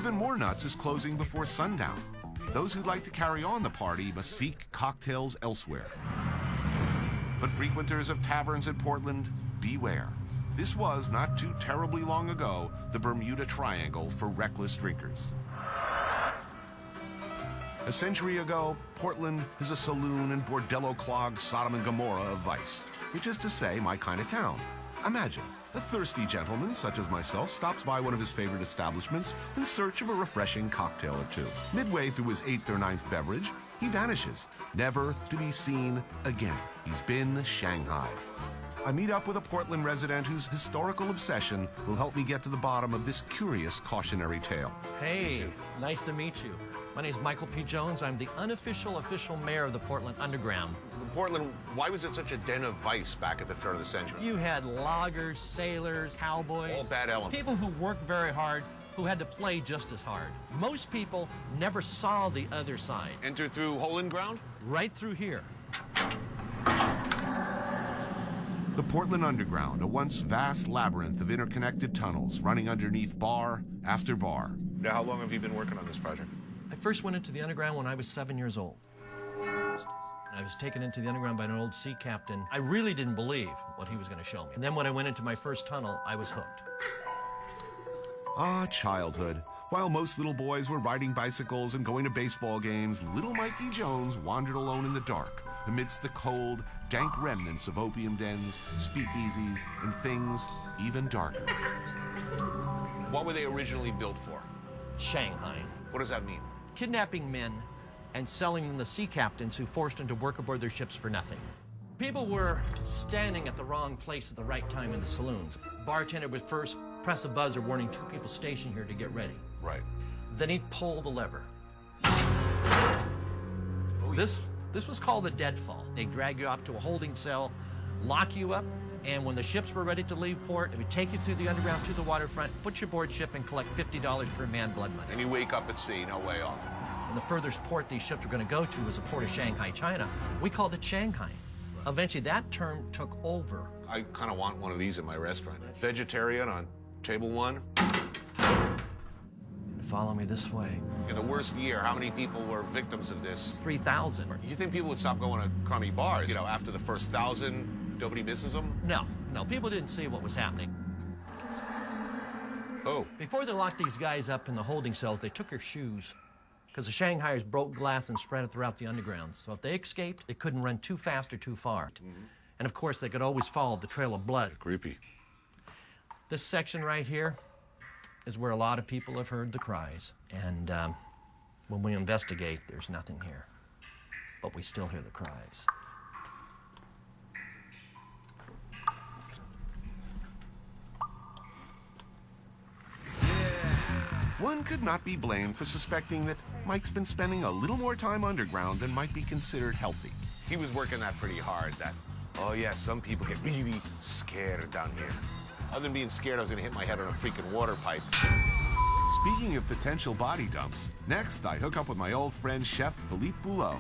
Even more nuts is closing before sundown. Those who'd like to carry on the party must seek cocktails elsewhere. But frequenters of taverns in Portland, beware. This was, not too terribly long ago, the Bermuda Triangle for reckless drinkers. A century ago, Portland is a saloon and bordello-clogged Sodom and Gomorrah of vice, which is to say, my kind of town. Imagine, a thirsty gentleman such as myself stops by one of his favorite establishments in search of a refreshing cocktail or two. Midway through his 8th or 9th beverage, he vanishes, never to be seen again. He's been shanghaied. I meet up with a Portland resident whose historical obsession will help me get to the bottom of this curious cautionary tale. Hey, nice to meet you. My name is Michael P. Jones. I'm the unofficial official mayor of the Portland Underground. Portland, why was it such a den of vice back at the turn of the century? You had loggers, sailors, cowboys. All bad elements. People who worked very hard, who had to play just as hard. Most people never saw the other side. Enter through hole in ground? Right through here. The Portland Underground, a once vast labyrinth of interconnected tunnels running underneath bar after bar. Now, how long have you been working on this project? I first went into the underground when I was 7 years old. I was taken into the underground by an old sea captain. I really didn't believe what he was going to show me. And then when I went into my first tunnel, I was hooked. Ah, childhood. While most little boys were riding bicycles and going to baseball games, little Mikey Jones wandered alone in the dark, amidst the cold, dank remnants of opium dens, speakeasies, and things even darker. What were they originally built for? Shanghai. What does that mean? Kidnapping men and selling them to sea captains who forced them to work aboard their ships for nothing. People were standing at the wrong place at the right time in the saloons. Bartender would first press a buzzer warning 2 people stationed here to get ready. Right. Then he'd pull the lever. This was called a deadfall. They'd drag you off to a holding cell, lock you up, and when the ships were ready to leave port, they would take you through the underground to the waterfront, put you aboard ship, and collect $50 per man blood money. And you wake up at sea, no way off. And the furthest port these ships were going to go to was the port of Shanghai, China. We called it Shanghai. Eventually, that term took over. I kind of want one of these in my restaurant. Vegetarian on table 1. Follow me this way. In the worst year, how many people were victims of this? 3,000. You think people would stop going to crummy bars? You know, after the first 1,000, nobody misses them? No, people didn't see what was happening. Oh. Before they locked these guys up in the holding cells, they took their shoes, because the Shanghaiers broke glass and spread it throughout the underground. So if they escaped, they couldn't run too fast or too far. And of course, they could always follow the trail of blood. Creepy. This section right here is where a lot of people have heard the cries. And when we investigate, there's nothing here. But we still hear the cries. One could not be blamed for suspecting that Mike's been spending a little more time underground than might be considered healthy. He was working that pretty hard. Oh yeah, some people get really scared down here. Other than being scared, I was going to hit my head on a freaking water pipe. Speaking of potential body dumps, next I hook up with my old friend Chef Philippe Boulot.